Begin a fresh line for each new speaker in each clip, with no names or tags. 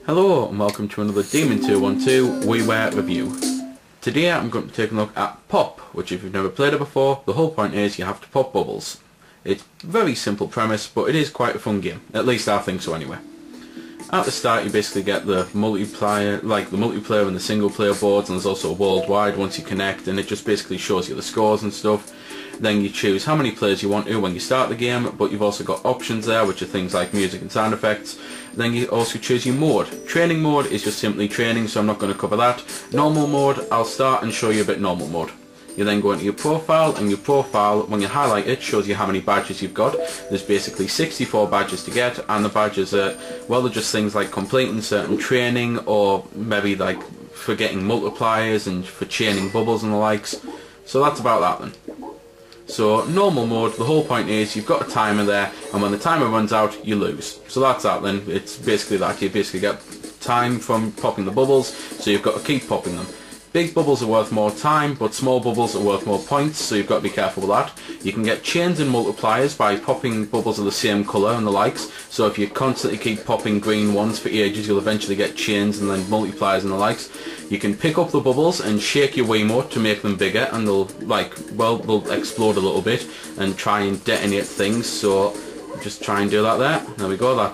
Hello and welcome to another Demon 212 Wii Ware review. Today I'm going to take a look at Pop, which if you've never played it before, the whole point is you have to pop bubbles. It's a very simple premise, but it is quite a fun game. At least I think so anyway. At the start you basically get the multiplayer, and the single player boards, and there's also a worldwide once you connect, and it just basically shows you the scores and stuff. Then you choose how many players you want to when you start the game, but you've also got options there, which are things like music and sound effects. Then you also choose your mode. Training mode is just simply training, so I'm not going to cover that. Normal mode, I'll start and show you a bit normal mode. You then go into your profile, and your profile, when you highlight it, shows you how many badges you've got. There's basically 64 badges to get, and the badges are, well, they're just things like completing certain training, or maybe like for getting multipliers and for chaining bubbles and the likes. So that's about that then. So normal mode, the whole point is you've got a timer there, and when the timer runs out you lose. So that's that then. It's basically that. You basically get time from popping the bubbles, so you've got to keep popping them. Big bubbles are worth more time, but small bubbles are worth more points, so you've got to be careful with that. You can get chains and multipliers by popping bubbles of the same colour and the likes, so if you constantly keep popping green ones for ages, you'll eventually get chains and then multipliers and the likes. You can pick up the bubbles and shake your Wiimote to make them bigger, and they'll they'll explode a little bit and try and detonate things, so just try and do that there. There we go, that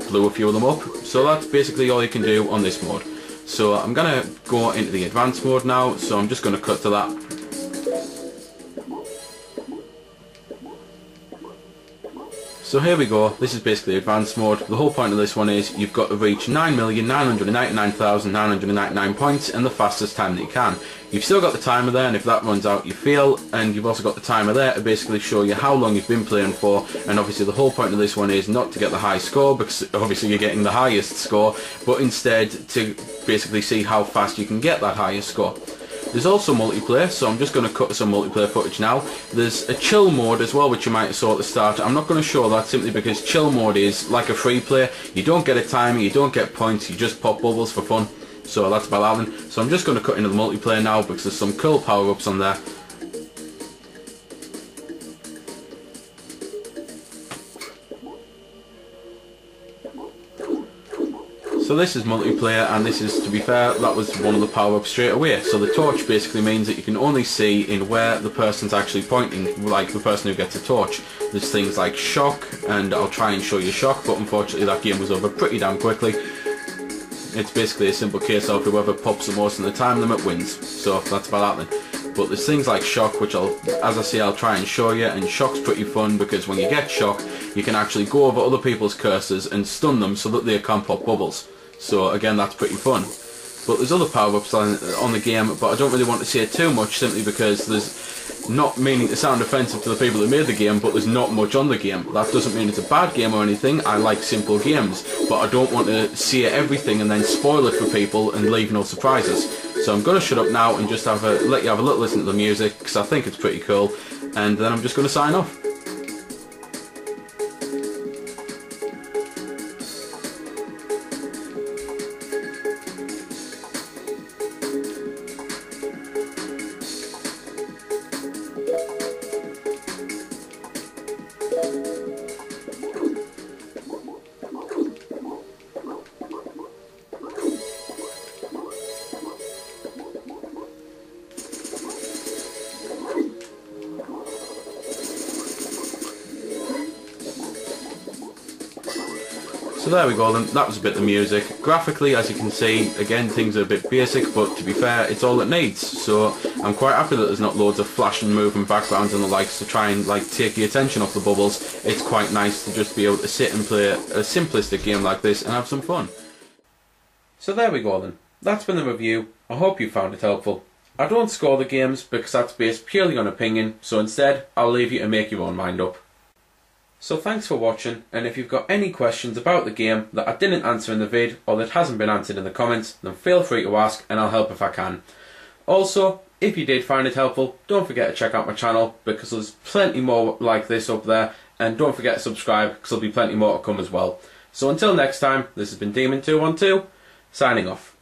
blew a few of them up. So that's basically all you can do on this mode. So I'm going to go into the advanced mode now, so I'm just going to cut to that. So here we go, this is basically advanced mode. The whole point of this one is you've got to reach 9,999,999 points in the fastest time that you can. You've still got the timer there, and if that runs out you fail, and you've also got the timer there to basically show you how long you've been playing for, and obviously the whole point of this one is not to get the high score, because obviously you're getting the highest score, but instead to basically see how fast you can get that highest score. There's also multiplayer, so I'm just going to cut some multiplayer footage now. There's a chill mode as well, which you might have saw at the start. I'm not going to show that simply because chill mode is like a free play. You don't get a timer, you don't get points, you just pop bubbles for fun. So that's about that then. So I'm just going to cut into the multiplayer now because there's some cool power-ups on there. So this is multiplayer, and this is, to be fair, that was one of the power-ups straight away. So the torch basically means that you can only see in where the person's actually pointing, like the person who gets a torch. There's things like shock, and I'll try and show you shock, but unfortunately that game was over pretty damn quickly. It's basically a simple case of whoever pops the most in the time limit wins. So that's about that then. But there's things like shock, which as I say, I'll try and show you, and shock's pretty fun because when you get shock, you can actually go over other people's cursors and stun them so that they can't pop bubbles. So again, that's pretty fun. But there's other power-ups on the game, but I don't really want to say too much simply because there's, not meaning to sound offensive to the people that made the game, but there's not much on the game. That doesn't mean it's a bad game or anything. I like simple games, but I don't want to say everything and then spoil it for people and leave no surprises. So I'm going to shut up now and just let you have a little listen to the music, because I think it's pretty cool, and then I'm just going to sign off. So there we go then, that was a bit of music. Graphically, as you can see, again, things are a bit basic, but to be fair, it's all it needs. So I'm quite happy that there's not loads of flash and moving backgrounds and the likes to try and take the attention off the bubbles. It's quite nice to just be able to sit and play a simplistic game like this and have some fun. So there we go then, that's been the review. I hope you found it helpful. I don't score the games because that's based purely on opinion, so instead I'll leave you to make your own mind up. So thanks for watching, and if you've got any questions about the game that I didn't answer in the vid or that hasn't been answered in the comments, then feel free to ask and I'll help if I can. Also, if you did find it helpful, don't forget to check out my channel because there's plenty more like this up there, and don't forget to subscribe because there'll be plenty more to come as well. So until next time, this has been Demon212, signing off.